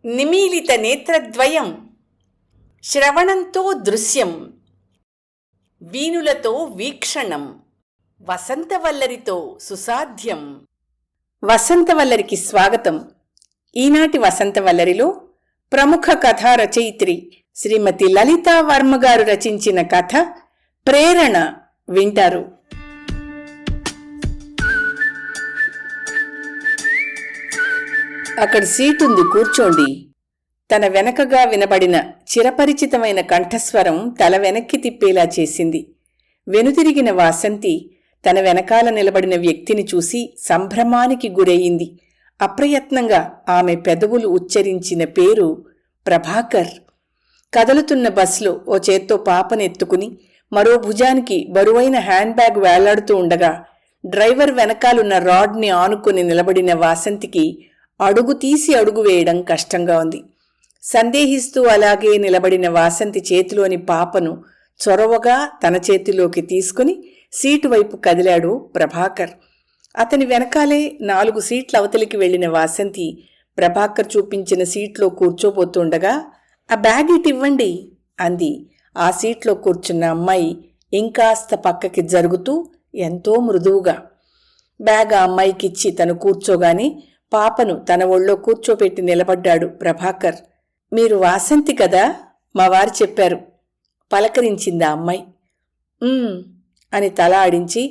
నిమీలిత నేత్రద్వయం, శ్రవణంతో దృశ్యం, వీణులతో వీక్షణం, వసంతవల్లరితో సుసాధ్యం. వసంతవల్లరికి స్వాగతం. ఈనాటి వసంతవల్లరిలో ప్రముఖ కథా రచయిత్రి శ్రీమతి లలితా వర్మ గారు రచించిన కథ ప్రేరణ వింటారు. అక్కడ సీటుంది, కూర్చోండి. తన వెనకగా వినబడిన చిరపరిచితమైన కంఠస్వరం తల వెనక్కి తిప్పేలా చేసింది. వెనుతిరిగిన వాసంతి తన వెనకాల నిలబడిన వ్యక్తిని చూసి సంభ్రమానికి గురయింది. అప్రయత్నంగా ఆమె పెదవులు ఉచ్చరించిన పేరు ప్రభాకర్. కదలుతున్న బస్లో ఓ చేత్తో పాపనెత్తుకుని మరో భుజానికి బరువైన హ్యాండ్ బ్యాగ్ వేలాడుతూ ఉండగా డ్రైవర్ వెనకాలున్న రాడ్ని ఆనుకుని నిలబడిన వాసంతికి అడుగు తీసి అడుగు వేయడం కష్టంగా ఉంది. సందేహిస్తూ అలాగే నిలబడిన వాసంతి చేతిలోని పాపను చొరవగా తన చేతిలోకి తీసుకుని సీటు వైపు కదిలాడు ప్రభాకర్. అతని వెనకాలే 4 సీట్ల అవతలికి వెళ్లిన వాసంతి ప్రభాకర్ చూపించిన సీట్లో కూర్చోబోతుండగా, ఆ బ్యాగ్ ఇవ్వండి అంది. ఆ సీట్లో కూర్చున్న అమ్మాయి ఇంకాస్త పక్కకి జరుగుతూ ఎంతో మృదువుగా. బ్యాగ్ ఆ అమ్మాయికిచ్చి తను కూర్చోగానే పాపను తన ఒళ్ళో కూర్చోపెట్టి నిలబడ్డాడు ప్రభాకర్. మీరు వాసంతి కదా, మా వారు చెప్పారు పలకరించింది ఆ అమ్మాయి. అని తల ఆడించి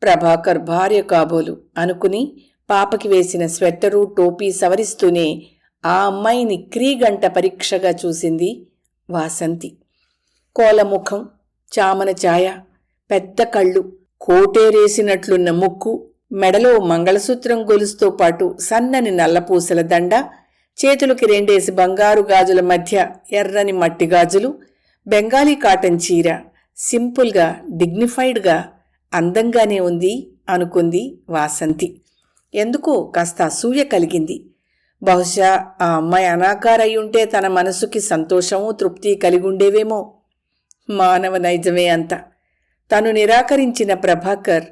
ప్రభాకర్ భార్య కాబోలు అనుకుని పాపకి వేసిన స్వెట్టరు టోపీ సవరిస్తూనే ఆ అమ్మాయిని క్రీగంట పరీక్షగా చూసింది వాసంతి. కోలముఖం, చామన ఛాయ, పెద్ద కళ్ళు, కోటేరేసినట్లున్న ముక్కు, మెడలో మంగళసూత్రం గొలుసుతో పాటు సన్నని నల్లపూసల దండ, చేతులకి 2 బంగారు గాజుల మధ్య ఎర్రని మట్టి గాజులు, బెంగాలీ కాటన్ చీర. సింపుల్గా, డిగ్నిఫైడ్గా, అందంగానే ఉంది అనుకుంది వాసంతి. ఎందుకో కాస్త అసూయ కలిగింది. బహుశా ఆ అమ్మాయి అనాకారయ్యుంటే తన మనసుకి సంతోషమూ తృప్తి కలిగుండేవేమో. మానవ నైజమే అంత. తను నిరాకరించిన ప్రభాకర్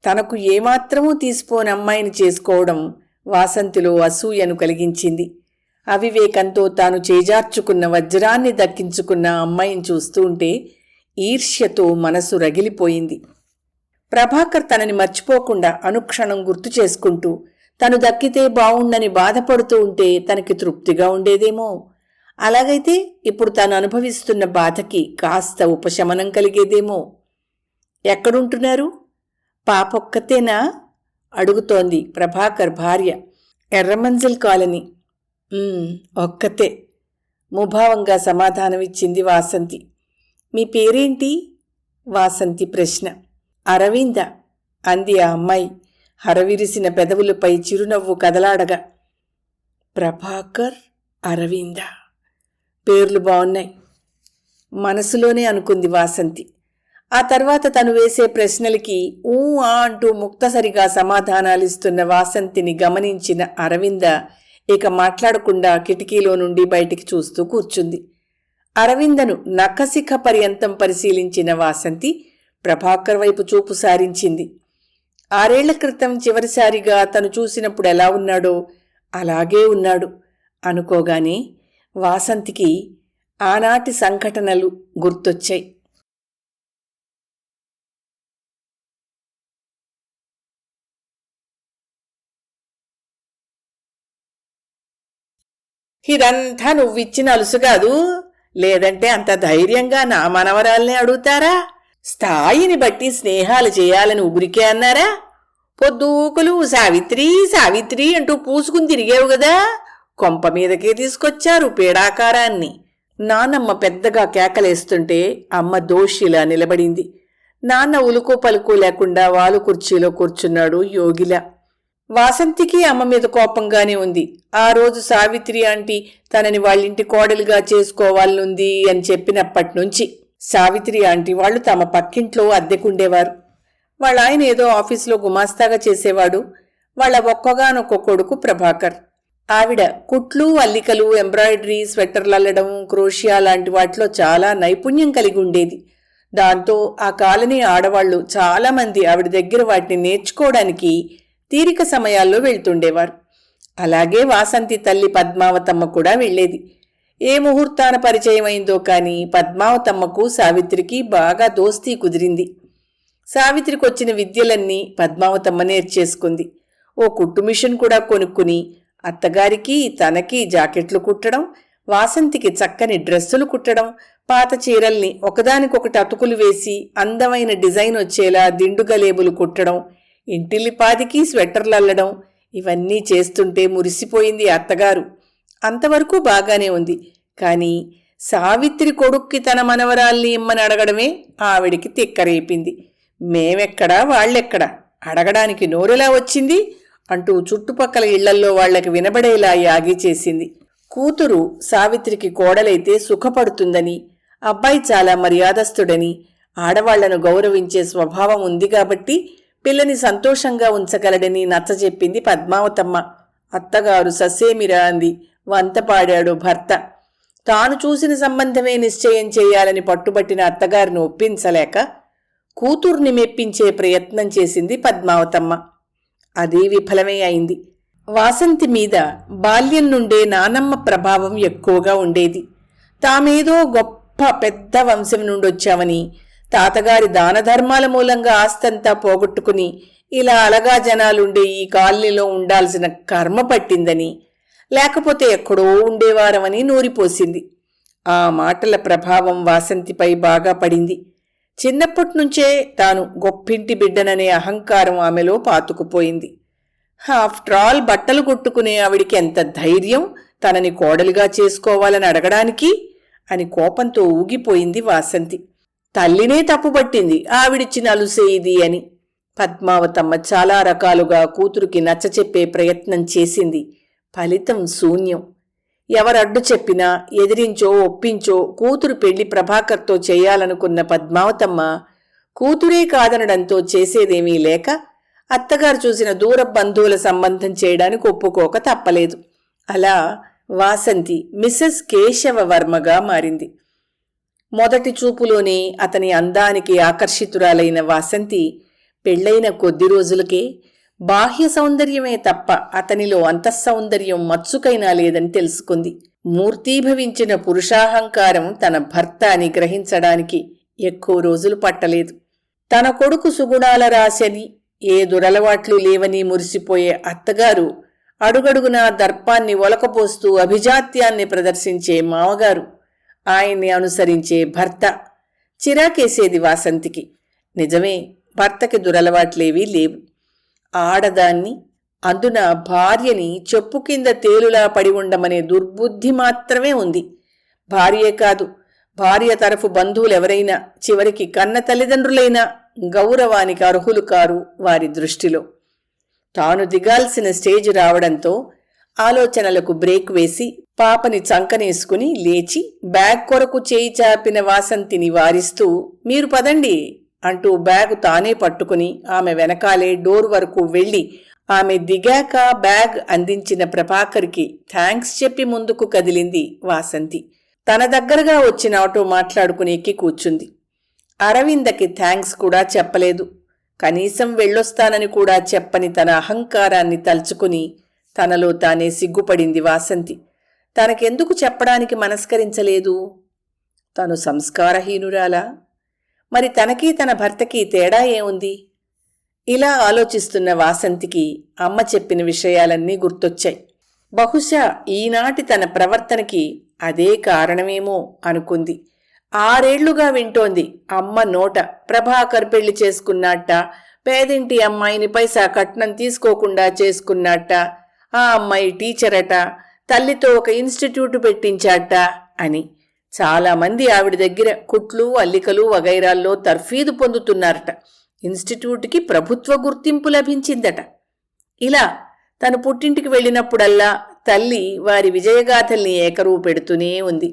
తనకు ఏమాత్రమూ తీసిపోని అమ్మాయిని చేసుకోవడం వాసంతిలో అసూయను కలిగించింది. అవివేకంతో తాను చేజార్చుకున్న వజ్రాన్ని దక్కించుకున్న అమ్మాయిని చూస్తూ ఉంటే ఈర్ష్యతో మనసు రగిలిపోయింది. ప్రభాకర్ తనని మర్చిపోకుండా అనుక్షణం గుర్తు చేసుకుంటూ తను దక్కితే బావుండని బాధపడుతూ ఉంటే తనకి తృప్తిగా ఉండేదేమో. అలాగైతే ఇప్పుడు తాను అనుభవిస్తున్న బాధకి కాస్త ఉపశమనం కలిగేదేమో. ఎక్కడుంటున్నారు? పాపొక్కతేనా అడుగుతోంది ప్రభాకర్ భార్య. ఎర్రమంజిల్ కాలనీ. ఒక్కతే ముభావంగా సమాధానమిచ్చింది వాసంతి. మీ పేరేంటి? వాసంతి ప్రశ్న. అరవింద అంది ఆ అమ్మాయి హరవిరిసిన పెదవులపై చిరునవ్వు కదలాడగా. ప్రభాకర్, అరవింద పేర్లు బావున్నాయి మనసులోనే అనుకుంది వాసంతి. ఆ తర్వాత తను వేసే ప్రశ్నలకి అంటూ ముక్తసరిగా సమాధానాలిస్తున్న వాసంతిని గమనించిన అరవింద ఇక మాట్లాడకుండా కిటికీలో నుండి బయటికి చూస్తూ కూర్చుంది. అరవిందను నఖశిఖ పర్యంతం పరిశీలించిన వాసంతి ప్రభాకర్ వైపు చూపు సారించింది. 6 ఏళ్ల క్రితం చివరిసారిగా తను చూసినప్పుడు ఎలా ఉన్నాడో అలాగే ఉన్నాడు అనుకోగానే వాసంతికి ఆనాటి సంఘటనలు గుర్తొచ్చాయి. ఇదంతా నువ్విచ్చిన అలుసు కాదు, లేదంటే అంత ధైర్యంగా నా మనవరాల్ని అడుగుతారా? స్థాయిని బట్టి స్నేహాలు చేయాలని ఊరికే అన్నారా? పొద్దుకులు సావిత్రి సావిత్రి అంటూ పూసుకుని తిరిగేవు గదా, కొంప మీదకే తీసుకొచ్చారు పీడాకారాన్ని. నానమ్మ పెద్దగా కేకలేస్తుంటే అమ్మ దోషిలా నిలబడింది. నాన్న ఉలుకు పలుకు లేకుండా వాలు కుర్చీలో కూర్చున్నాడు యోగిలా. వాసంతికి అమ్మ మీద కోపంగానే ఉంది. ఆ రోజు సావిత్రి ఆంటీ తనని వాళ్ళింటి కోడలుగా చేసుకోవాలనుంది అని చెప్పినప్పటి నుంచి. సావిత్రి ఆంటీ వాళ్ళు తమ పక్కింట్లో అద్దెకుండేవారు. వాళ్ళ ఆయన ఏదో ఆఫీసులో గుమాస్తాగా చేసేవాడు. వాళ్ళ ఒక్కగానొక్క కొడుకు ప్రభాకర్. ఆవిడ కుట్లు, అల్లికలు, ఎంబ్రాయిడరీ, స్వెట్టర్లు అల్లడం, క్రోషియా లాంటి వాటిలో చాలా నైపుణ్యం కలిగి ఉండేది. దాంతో ఆ కాలనీ ఆడవాళ్లు చాలామంది ఆవిడ దగ్గర వాటిని నేర్చుకోవడానికి తీరిక సమయాల్లో వెళ్తుండేవారు. అలాగే వాసంతి తల్లి పద్మావతమ్మ కూడా వెళ్ళేది. ఏ ముహూర్తాన పరిచయమైందో కాని పద్మావతమ్మకు సావిత్రికి బాగా దోస్తీ కుదిరింది. సావిత్రికొచ్చిన విద్యలన్నీ పద్మావతమ్మ నేర్చేసుకుంది. ఓ కుట్టు మిషన్ కూడా కొనుక్కుని అత్తగారికి తనకి జాకెట్లు కుట్టడం, వాసంతికి చక్కని డ్రెస్సులు కుట్టడం, పాత చీరల్ని ఒకదానికొకటి అతుకులు వేసి అందమైన డిజైన్ వచ్చేలా దిండుగలేబులు కుట్టడం, ఇంటిల్లిపాదికి స్వెట్టర్లల్లడం, ఇవన్నీ చేస్తుంటే మురిసిపోయింది అత్తగారు. అంతవరకు బాగానే ఉంది. కాని సావిత్రి కొడుక్కి తన మనవరాల్ని ఇమ్మని అడగడమే ఆవిడికి తిక్కరేపింది. మేమెక్కడా వాళ్ళెక్కడా, అడగడానికి నోరెలా వచ్చింది అంటూ చుట్టుపక్కల ఇళ్లల్లో వాళ్లకి వినబడేలా యాగి చేసింది. కూతురు సావిత్రికి కోడలైతే సుఖపడుతుందని, అబ్బాయి చాలా మర్యాదస్తుడని, ఆడవాళ్లను గౌరవించే స్వభావం ఉంది కాబట్టి పిల్లని సంతోషంగా ఉంచగలడని నచ్చజెప్పింది పద్మావతమ్మ. అత్తగారు ససేమిరా అంది. వంతపాడాడు భర్త. తాను చూసిన సంబంధమే నిశ్చయం చేయాలని పట్టుబట్టిన అత్తగారిని ఒప్పించలేక కూతుర్ని మెప్పించే ప్రయత్నం చేసింది పద్మావతమ్మ. అది విఫలమే అయింది. వాసంతి మీద బాల్యం నుండే నానమ్మ ప్రభావం ఎక్కువగా ఉండేది. తామేదో గొప్ప పెద్ద వంశం నుండొచ్చామని, తాతగారి దానధర్మాల మూలంగా ఆస్తంతా పోగొట్టుకుని ఇలా అలగా జనాలుండే ఈ కాలనీలో ఉండాల్సిన కర్మ పట్టిందని, లేకపోతే ఎక్కడో ఉండేవారమని నూరిపోసింది. ఆ మాటల ప్రభావం వాసంతిపై బాగా పడింది. చిన్నప్పటినుంచే తాను గొప్పింటి బిడ్డననే అహంకారం ఆమెలో పాతుకుపోయింది. ఆఫ్టర్ ఆల్ బట్టలు కుట్టుకునే ఆవిడికి ఎంత ధైర్యం తనని కోడలిగా చేసుకోవాలని అడగడానికి అని కోపంతో ఊగిపోయింది వాసంతి. తల్లినే తప్పుపట్టింది ఆవిడిచ్చిన అలుసే ఇది అని. పద్మావతమ్మ చాలా రకాలుగా కూతురికి నచ్చచెప్పే ప్రయత్నం చేసింది. ఫలితం శూన్యం. ఎవరడ్డు చెప్పినా ఎదిరించో ఒప్పించో కూతురు పెళ్లి ప్రభాకర్తో చేయాలనుకున్న పద్మావతమ్మ కూతురే కాదనడంతో చేసేదేమీ లేక అత్తగారు చూసిన దూర బంధువుల సంబంధం చేయడానికి ఒప్పుకోక తప్పలేదు. అలా వాసంతి మిసెస్ కేశవవర్మగా మారింది. మొదటి చూపులోనే అతని అందానికి ఆకర్షితురాలైన వాసంతి పెళ్లైన కొద్ది రోజులకే బాహ్య సౌందర్యమే తప్ప అతనిలో అంతఃసౌందర్యం మచ్చుకైనా లేదని తెలుసుకుంది. మూర్తీభవించిన పురుషాహంకారం తన భర్త అని గ్రహించడానికి ఎక్కువ రోజులు పట్టలేదు. తన కొడుకు సుగుణాల రాశని, ఏ దురలవాట్లు లేవని మురిసిపోయే అత్తగారు, అడుగడుగునా దర్పాన్ని ఒలకపోస్తూ అభిజాత్యాన్ని ప్రదర్శించే మామగారు, ఆయన్ని అనుసరించే భర్త చిరాకేసేది వాసంతికి. నిజమే, భర్తకి దురలవాట్లేవీ లేవు. ఆడదాన్ని, అందున భార్యని చెప్పు కింద తేలులా పడి ఉండమనే దుర్బుద్ధి మాత్రమే ఉంది. భార్యే కాదు, భార్య తరఫు బంధువులెవరైనా చివరికి కన్న తల్లిదండ్రులైనా గౌరవానికి అర్హులు కారు వారి దృష్టిలో. తాను దిగాల్సిన స్టేజ్ రావడంతో ఆలోచనలకు బ్రేక్ వేసి పాపని చంకనేసుకుని లేచి బ్యాగ్ కొరకు చేయి చాపిన వాసంతిని వారిస్తూ మీరు పదండి అంటూ బ్యాగు తానే పట్టుకుని ఆమె వెనకాలే డోర్ వరకు వెళ్లి ఆమె దిగాక బ్యాగ్ అందించిన ప్రభాకర్కి థ్యాంక్స్ చెప్పి ముందుకు కదిలింది వాసంతి. తన దగ్గరగా వచ్చిన ఆటో మాట్లాడుకుని ఎక్కి కూర్చుంది. అరవిందకి థ్యాంక్స్ కూడా చెప్పలేదు. కనీసం వెళ్ళొస్తానని కూడా చెప్పని తన అహంకారాన్ని తలుచుకుని తనలో తానే సిగ్గుపడింది వాసంతి. తనకెందుకు చెప్పడానికి మనస్కరించలేదు? తను సంస్కారహీనురాలా? మరి తనకి తన భర్తకి తేడా ఏముంది? ఇలా ఆలోచిస్తున్న వాసంతికి అమ్మ చెప్పిన విషయాలన్నీ గుర్తొచ్చాయి. బహుశా ఈనాటి తన ప్రవర్తనకి అదే కారణమేమో అనుకుంది. 6 ఏళ్లుగా వింటోంది అమ్మ నోట ప్రభాకర్ పెళ్లి చేసుకున్నట్ట, పేదింటి అమ్మాయిని పైసా కట్నం తీసుకోకుండా చేసుకున్నట్ట, ఆ అమ్మాయి టీచరట, తల్లితో ఒక ఇన్స్టిట్యూట్ పెట్టించాట అని. చాలామంది ఆవిడ దగ్గర కుట్లు, అల్లికలు వగైరాల్లో తర్ఫీదు పొందుతున్నారట. ఇన్స్టిట్యూట్కి ప్రభుత్వ గుర్తింపు లభించిందట. ఇలా తను పుట్టింటికి వెళ్ళినప్పుడల్లా తల్లి వారి విజయగాథల్ని ఏకరువు పెడుతూనే ఉంది.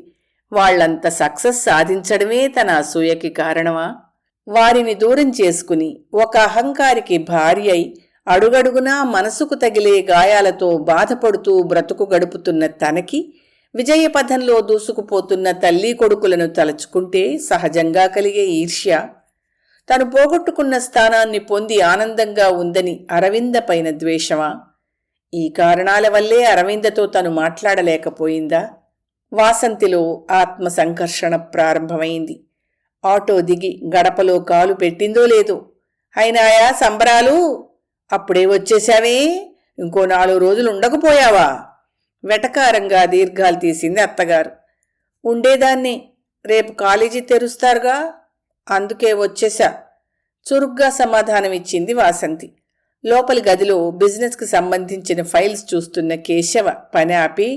వాళ్లంత సక్సెస్ సాధించడమే తన అసూయకి కారణమా? వారిని దూరం చేసుకుని ఒక అహంకారికి భార్య అయి అడుగడుగునా మనసుకు తగిలే గాయాలతో బాధపడుతూ బ్రతుకు గడుపుతున్న తనకి విజయపథంలో దూసుకుపోతున్న తల్లి కొడుకులను తలచుకుంటే సహజంగా కలిగే ఈర్ష్య, తను పోగొట్టుకున్న స్థానాన్ని పొంది ఆనందంగా ఉందని అరవింద పైన ద్వేషమా? ఈ కారణాల వల్లే అరవిందతో తను మాట్లాడలేకపోయిందా? వాసంతిలో ఆత్మ సంకర్షణ ప్రారంభమైంది. ఆటో దిగి గడపలో కాలు పెట్టిందో లేదో, అయినాయా సంబరాలు? అప్పుడే వచ్చేశావే, ఇంకో 4 రోజులు ఉండకపోయావా? వెటకారంగా దీర్ఘాలు తీసింది అత్తగారు. ఉండేదాన్ని, రేపు కాలేజీ తెరుస్తారుగా, అందుకే వచ్చేశా చురుగ్గా సమాధానమిచ్చింది వాసంతి. లోపలి గదిలో బిజినెస్కి సంబంధించిన ఫైల్స్ చూస్తున్న కేశవ పని ఆపి,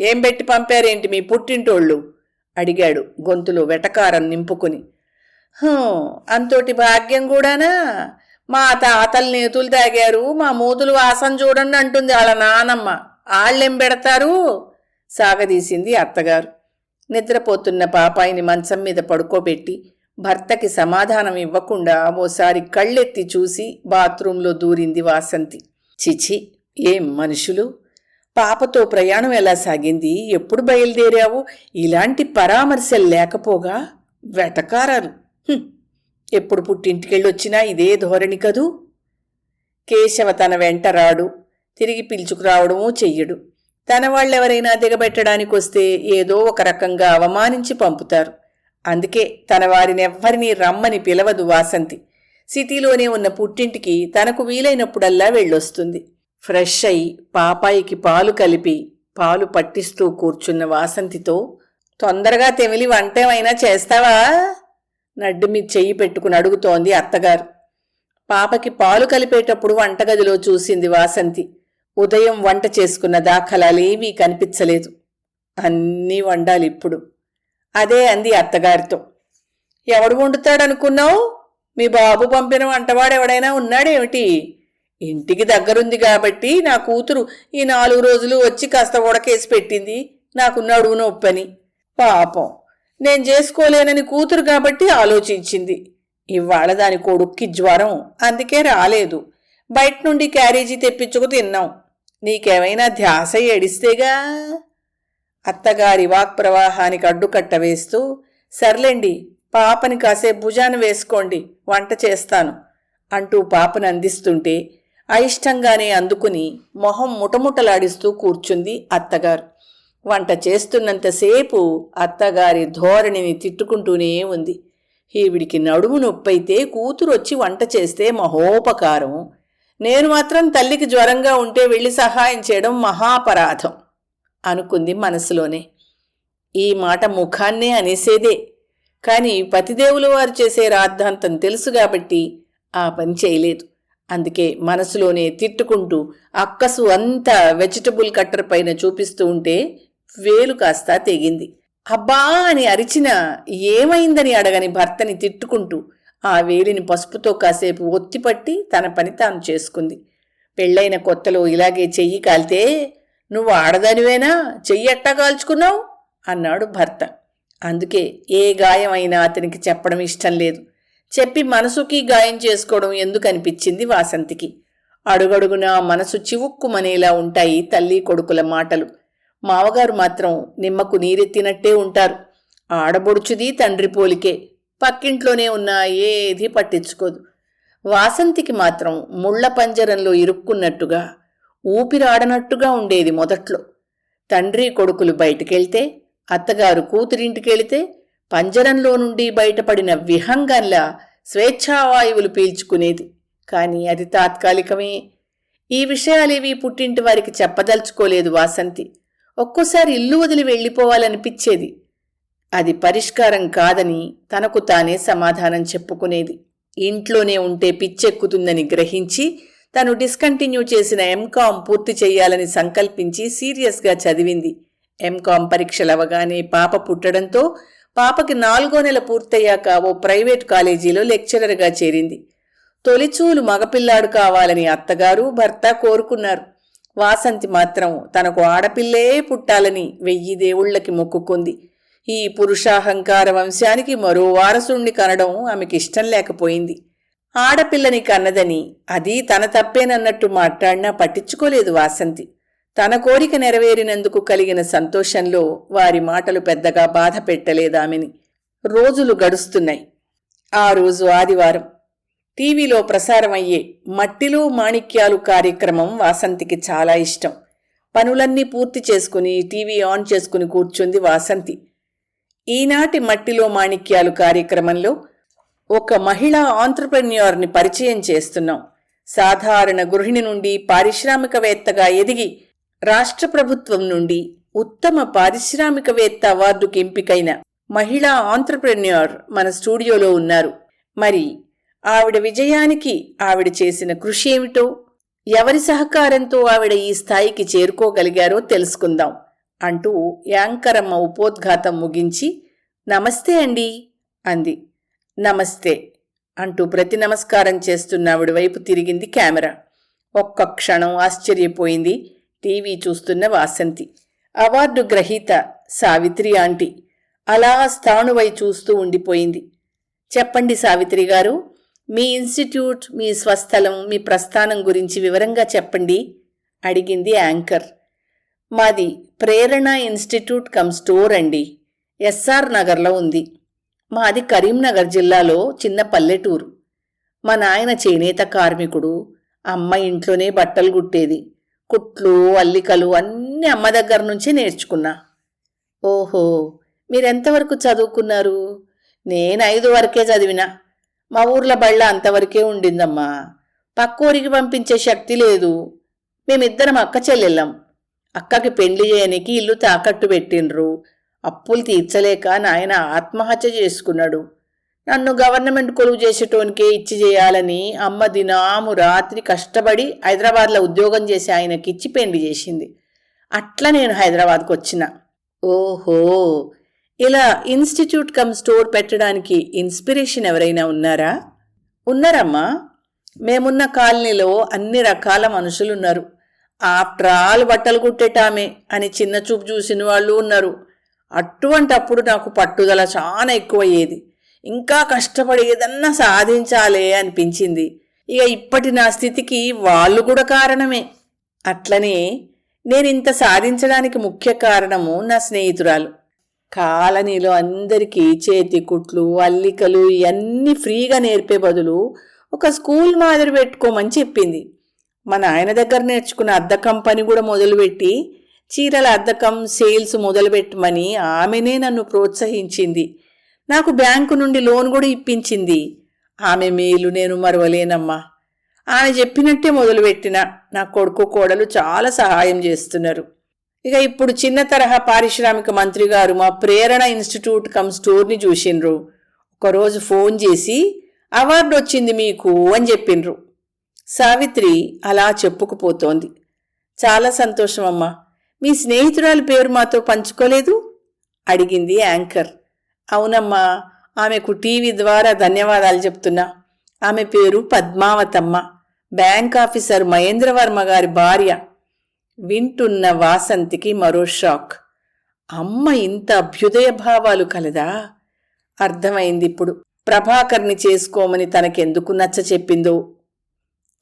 ఏం పెట్టి పంపారేంటి మీ పుట్టింటోళ్ళు అడిగాడు గొంతులో వెటకారం నింపుకుని. అంతోటి భాగ్యం కూడానా? మా తాతలు నేతులు తాగారు, మా మూతులు వాసన చూడండి అంటుంది వాళ్ళ నానమ్మ. ఆళ్ళెం పెడతారు? సాగదీసింది అత్తగారు. నిద్రపోతున్న పాపాయిని మంచం మీద పడుకోబెట్టి భర్తకి సమాధానం ఇవ్వకుండా ఓసారి కళ్ళెత్తి చూసి బాత్రూంలో దూరింది వాసంతి. చిచి, ఏం మనుషులు! పాపతో ప్రయాణం ఎలా సాగింది? ఎప్పుడు బయలుదేరావు? ఇలాంటి పరామర్శలు లేకపోగా వెటకారాలు. ఎప్పుడు పుట్టింటికెళ్ళొచ్చినా ఇదే ధోరణి కదూ. కేశవ తన వెంట రాడు, తిరిగి పిలుచుకురావడమూ చెయ్యడు. తన వాళ్ళెవరైనా దిగబెట్టడానికొస్తే ఏదో ఒక రకంగా అవమానించి పంపుతారు. అందుకే తన వారినెవ్వరినీ రమ్మని పిలవదు వాసంతి. సిటీలోనే ఉన్న పుట్టింటికి తనకు వీలైనప్పుడల్లా వెళ్ళొస్తుంది. ఫ్రెష్ అయి పాపాయికి పాలు కలిపి పాలు పట్టిస్తూ కూర్చున్న వాసంతితో, తొందరగా తెమిలి వంటేమైనా చేస్తావా? నడ్డు మీద చెయ్యి పెట్టుకుని అడుగుతోంది అత్తగారు. పాపకి పాలు కలిపేటప్పుడు వంటగదిలో చూసింది వాసంతి. ఉదయం వంట చేసుకున్న దాఖలాలేవీ కనిపించలేదు. అన్నీ వండాలిప్పుడు. అదే అంది అత్తగారితో. ఎవడు వండుతాడనుకున్నావు? మీ బాబు పంపిన వంటవాడెవడైనా ఉన్నాడేమిటి? ఇంటికి దగ్గరుంది కాబట్టి నా కూతురు ఈ 4 రోజులు వచ్చి కాస్త ఉడకేసి పెట్టింది, నాకు నడువు నొప్పని. పాపం, నేను చేసుకోలేనని కూతురు కాబట్టి ఆలోచించింది. ఇవాళ దాని కొడుక్కి జ్వరం, అందుకే రాలేదు. బయట నుండి క్యారేజీ తెప్పించుకు తిన్నాం. నీకేమైనా ధ్యాస ఏడిస్తేగా. అత్తగారి వాక్ప్రవాహానికి అడ్డుకట్ట వేస్తూ, సర్లేండి, పాపని కాసేపు భుజాన వేసుకోండి, వంట చేస్తాను అంటూ పాపను అందిస్తుంటే అయిష్టంగానే అందుకుని మొహం ముటముటలాడిస్తూ కూర్చుంది అత్తగారు. వంట చేస్తున్నంతసేపు అత్తగారి ధోరణిని తిట్టుకుంటూనే ఉంది. ఈవిడికి నడుము నొప్పైతే కూతురొచ్చి వంట చేస్తే మహోపకారం, నేను మాత్రం తల్లికి జ్వరంగా ఉంటే వెళ్ళి సహాయం చేయడం మహాపరాధం అనుకుంది మనసులోనే. ఈ మాట ముఖాన్నే అనేసేదే, కాని పతిదేవుల వారు చేసే రాద్ధాంతం తెలుసు కాబట్టి ఆ పని చేయలేదు. అందుకే మనసులోనే తిట్టుకుంటూ అక్కసు అంతా వెజిటబుల్ కట్టర్ పైన చూపిస్తూ ఉంటే వేలు కాస్తా తెగింది. అబ్బా అని అరిచినా ఏమైందని అడగని భర్తని తిట్టుకుంటూ ఆ వేలిని పసుపుతో కాసేపు ఒత్తిపట్టి తన పని తాను చేసుకుంది. పెళ్లైన కొత్తలో ఇలాగే చెయ్యి కాలితే, నువ్వు ఆడదానివేనా, చెయ్యి ఎట్టా కాల్చుకున్నావు అన్నాడు భర్త. అందుకే ఏ గాయమైనా అతనికి చెప్పడం ఇష్టం లేదు. చెప్పి మనసుకి గాయం చేసుకోవడం ఎందుకనిపించింది వాసంతికి. అడుగడుగునా మనసు చివుక్కుమనేలా ఉంటాయి తల్లి కొడుకుల మాటలు. మావగారు మాత్రం నిమ్మకు నీరెత్తినట్టే ఉంటారు. ఆడబొడుచుది తండ్రి పోలికే, పక్కింట్లోనే ఉన్నా ఏదీ పట్టించుకోదు. వాసంతికి మాత్రం ముళ్ల పంజరంలో ఇరుక్కున్నట్టుగా, ఊపిరాడనట్టుగా ఉండేది మొదట్లో. తండ్రి కొడుకులు బయటికెళ్తే, అత్తగారు కూతురింటికెళితే పంజరంలో నుండి బయటపడిన విహంగంలా స్వేచ్ఛావాయువులు పీల్చుకునేది. కాని అది తాత్కాలికమే. ఈ విషయాలేవీ పుట్టింటి వారికి చెప్పదలుచుకోలేదు వాసంతి. ఒక్కోసారి ఇల్లు వదిలి వెళ్ళిపోవాలనిపించేది. అది పరిష్కారం కాదని తనకు తానే సమాధానం చెప్పుకునేది. ఇంట్లోనే ఉంటే పిచ్చెక్కుతుందని గ్రహించి తను డిస్కంటిన్యూ చేసిన ఎంకామ్ పూర్తి చెయ్యాలని సంకల్పించి సీరియస్గా చదివింది. ఎంకామ్ పరీక్షలవగానే పాప పుట్టడంతో పాపకి 4వ నెల పూర్తయ్యాక ఓ ప్రైవేట్ కాలేజీలో లెక్చరర్గా చేరింది. తొలిచూలు మగపిల్లాడు కావాలని అత్తగారు భర్త కోరుకున్నారు. వాసంతి మాత్రం తనకు ఆడపిల్లే పుట్టాలని 1000 దేవుళ్లకి మొక్కుకుంది. ఈ పురుషాహంకార వంశానికి మరో వారసుణ్ణి కనడం ఆమెకిష్టం లేకపోయింది. ఆడపిల్లని కన్నదని, అది తన తప్పేనన్నట్టు మాట్లాడినా పట్టించుకోలేదు వాసంతి. తన కోరిక నెరవేరినందుకు కలిగిన సంతోషంలో వారి మాటలు పెద్దగా బాధ పెట్టలేదామెని. రోజులు గడుస్తున్నాయి. ఆ రోజు ఆదివారం. టీవీలో ప్రసారమయ్యే మట్టిలో మాణిక్యాలు కార్యక్రమం వాసంతికి చాలా ఇష్టం. పనులన్నీ పూర్తి చేసుకుని టీవీ ఆన్ చేసుకుని కూర్చుంది వాసంతి. ఈనాటి మట్టిలో మాణిక్యాలు కార్యక్రమంలో ఒక మహిళా ఆంట్రప్రెన్యూర్ని పరిచయం చేస్తున్నాం. సాధారణ గృహిణి నుండి పారిశ్రామికవేత్తగా ఎదిగి రాష్ట్ర ప్రభుత్వం నుండి ఉత్తమ పారిశ్రామికవేత్త అవార్డుకి ఎంపికైన మహిళా ఆంట్రప్రెన్యూర్ మన స్టూడియోలో ఉన్నారు. మరి ఆవిడ విజయానికి ఆవిడ చేసిన కృషి ఏమిటో, ఎవరి సహకారంతో ఆవిడ ఈ స్థాయికి చేరుకోగలిగారో తెలుసుకుందాం అంటూ యాంకరమ్మ ఉపోద్ఘాతం ముగించి నమస్తే అండి అంది. నమస్తే అంటూ ప్రతి నమస్కారం చేస్తున్న ఆవిడ వైపు తిరిగింది కెమెరా. ఒక్క క్షణం ఆశ్చర్యపోయింది టీవీ చూస్తున్న వాసంతి. అవార్డు గ్రహీత సావిత్రి ఆంటీ అలా స్థాణువై చూస్తూ ఉండిపోయింది. చెప్పండి సావిత్రి గారు, మీ ఇన్స్టిట్యూట్, మీ స్వస్థలం, మీ ప్రస్థానం గురించి వివరంగా చెప్పండి అడిగింది యాంకర్. మాది ప్రేరణ ఇన్స్టిట్యూట్ కమ్ స్టోర్ అండి. ఎస్ఆర్ నగర్లో ఉంది. మాది కరీంనగర్ జిల్లాలో చిన్న పల్లెటూరు. మా నాయన చేనేత కార్మికుడు. అమ్మ ఇంట్లోనే బట్టలు కుట్టేది. కుట్లు, అల్లికలు అన్నీ అమ్మ దగ్గర నుంచే నేర్చుకున్నా. ఓహో, మీరెంతవరకు చదువుకున్నారు? నేను 5 వరకే చదివినా. మా ఊర్ల బళ్ళ అంతవరకే ఉండిందమ్మా. పక్కూరికి పంపించే శక్తి లేదు. మేమిద్దరం అక్క చెల్లెళ్ళం. అక్కకి పెండ్లి చేయనికి ఇల్లు తాకట్టు పెట్టిండ్రు. అప్పులు తీర్చలేక నాయన ఆత్మహత్య చేసుకున్నాడు. నన్ను గవర్నమెంట్ కొలువు చేసేటోనికే ఇచ్చి చేయాలని అమ్మ దినాము రాత్రి కష్టపడి హైదరాబాద్లో ఉద్యోగం చేసి ఆయనకిచ్చి పెండ్లి చేసింది. అట్లా నేను హైదరాబాద్కు వచ్చిన. ఓహో, ఇలా ఇన్స్టిట్యూట్ కమ్ స్టోర్ పెట్టడానికి ఇన్స్పిరేషన్ ఎవరైనా ఉన్నారా? ఉన్నారమ్మా. మేమున్న కాలనీలో అన్ని రకాల మనుషులున్నారు. ఆఫ్టర్ ఆల్ బట్టలు కుట్టేటామే అని చిన్న చూపు చూసిన వాళ్ళు ఉన్నారు. అటువంటప్పుడు నాకు పట్టుదల చాలా ఎక్కువయ్యేది. ఇంకా కష్టపడి ఏదన్నా సాధించాలే అనిపించింది. ఇక ఇప్పటి నా స్థితికి వాళ్ళు కూడా కారణమే. అట్లనే నేనింత సాధించడానికి ముఖ్య కారణము నా స్నేహితురాలు. కాలనీలో అందరికీ చేతి కుట్లు, అల్లికలు ఇవన్నీ ఫ్రీగా నేర్పే బదులు ఒక స్కూల్ మాదిరి పెట్టుకోమని చెప్పింది. మా నాయన దగ్గర నేర్చుకున్న అద్దకం పని కూడా మొదలుపెట్టి చీరల అద్దకం సేల్స్ మొదలుపెట్టమని ఆమెనే నన్ను ప్రోత్సహించింది. నాకు బ్యాంకు నుండి లోన్ కూడా ఇప్పించింది. ఆమె మేలు నేను మరవలేనమ్మా. ఆమె చెప్పినట్టే మొదలుపెట్టిన నా కొడుకు కోడలు చాలా సహాయం చేస్తున్నారు. ఇక ఇప్పుడు చిన్న తరహా పారిశ్రామిక మంత్రి గారు మా ప్రేరణ ఇన్స్టిట్యూట్ కమ్ స్టోర్ని చూసిండ్రు. ఒకరోజు ఫోన్ చేసి అవార్డు వచ్చింది మీకు అని చెప్పిండ్రు. సావిత్రి అలా చెప్పుకుపోతోంది. చాలా సంతోషం అమ్మా. మీ స్నేహితురాలి పేరు మాతో పంచుకోలేదు అడిగింది యాంకర్. అవునమ్మా, ఆమెకు టీవీ ద్వారా ధన్యవాదాలు చెప్తున్నా. ఆమె పేరు పద్మావతమ్మ, బ్యాంక్ ఆఫీసర్ మహేంద్రవర్మ గారి భార్య. వింటున్న వాసంతికి మరో షాక్. అమ్మ ఇంత అభ్యుదయ భావాలు కలదా? అర్థమైంది ఇప్పుడు ప్రభాకర్ని చేసుకోమని తనకెందుకు నచ్చ చెప్పిందో.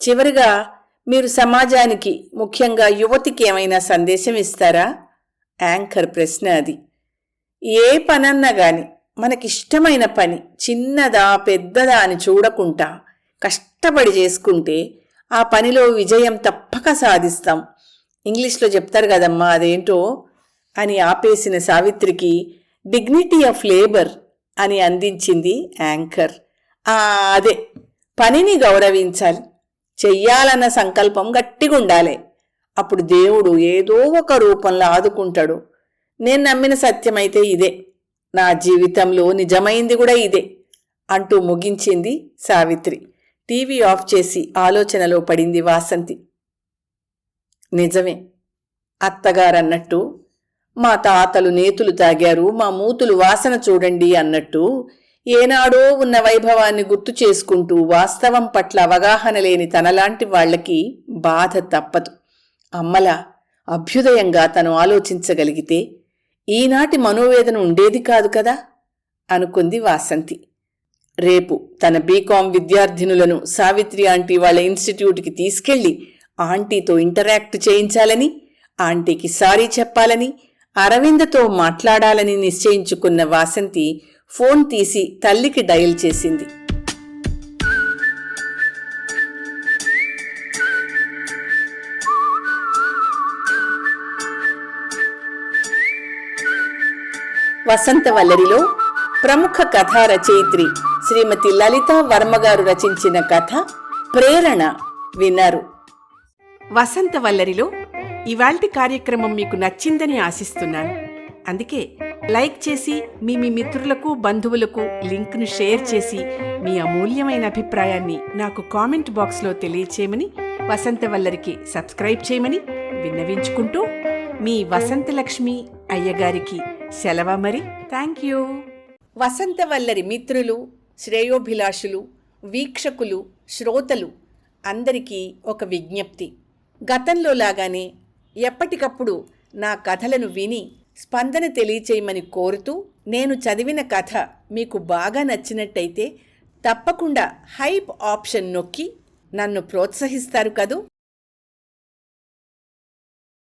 చివరిగా మీరు సమాజానికి, ముఖ్యంగా యువతికి ఏమైనా సందేశం ఇస్తారా? యాంకర్ ప్రశ్న అది. ఏ పనన్నా గాని మనకిష్టమైన పని చిన్నదా పెద్దదా అని చూడకుండా కష్టపడి చేసుకుంటే ఆ పనిలో విజయం తప్పక సాధిస్తాం. ఇంగ్లీష్లో చెప్తారు కదమ్మా, అదేంటో అని ఆపేసిన సావిత్రికి డిగ్నిటీ ఆఫ్ లేబర్ అని అందించింది యాంకర్. అదే, పనిని గౌరవించాలి, చెయ్యాలన్న సంకల్పం గట్టిగా ఉండాలి. అప్పుడు దేవుడు ఏదో ఒక రూపంలో ఆదుకుంటాడు. నేను నమ్మిన సత్యమైతే ఇదే, నా జీవితంలో నిజమైంది కూడా ఇదే అంటూ ముగించింది సావిత్రి. టీవీ ఆఫ్ చేసి ఆలోచనలో పడింది వాసంతి. నిజమే, అత్తగారన్నట్టు మా తాతలు నేతులు తాగారు, మా మూతులు వాసన చూడండి అన్నట్టు ఏనాడో ఉన్న వైభవాన్ని గుర్తు చేసుకుంటూ వాస్తవం పట్ల అవగాహన లేని తనలాంటి వాళ్లకి బాధ తప్పదు. అమ్మలా అభ్యుదయంగా తను ఆలోచించగలిగితే ఈనాటి మనోవేదన ఉండేది కాదు కదా అనుకుంది వాసంతి. రేపు తన బీకాం విద్యార్థినులను సావిత్రి ఆంటీ వాళ్ళ ఇన్స్టిట్యూట్కి తీసుకెళ్లి ఆంటీతో ఇంటరాక్ట్ చేయించాలని, ఆంటీకి సారీ చెప్పాలని, అరవిందతో మాట్లాడాలని నిశ్చయించుకున్న వాసంతి ఫోన్ తీసి తల్లికి డయల్ చేసింది. వసంతవల్లరిలో ప్రముఖ కథా రచయిత్రి శ్రీమతి లలితా వర్మగారు రచించిన కథ ప్రేరణ విన్నారు. వసంతవల్లరిలో ఇవాల్టి కార్యక్రమం మీకు నచ్చిందని ఆశిస్తున్నాను. అందుకే లైక్ చేసి మీ మిత్రులకు బంధువులకు లింక్ను షేర్ చేసి మీ అమూల్యమైన అభిప్రాయాన్ని నాకు కామెంట్ బాక్స్లో తెలియచేయమని, వసంతవల్లరికి సబ్స్క్రైబ్ చేయమని విన్నవించుకుంటూ మీ వసంతలక్ష్మి అయ్యగారికి సెలవ. మరి థ్యాంక్ యూ. వసంతవల్లరి మిత్రులు, శ్రేయోభిలాషులు, వీక్షకులు, శ్రోతలు అందరికీ ఒక విజ్ఞప్తి. గతంలో లాగానే ఎప్పటికప్పుడు నా కథలను విని స్పందన తెలియచేయమని కోరుతూ, నేను చదివిన కథ మీకు బాగా నచ్చినట్టయితే తప్పకుండా హైప్ ఆప్షన్ నొక్కి నన్ను ప్రోత్సహిస్తారు కదూ.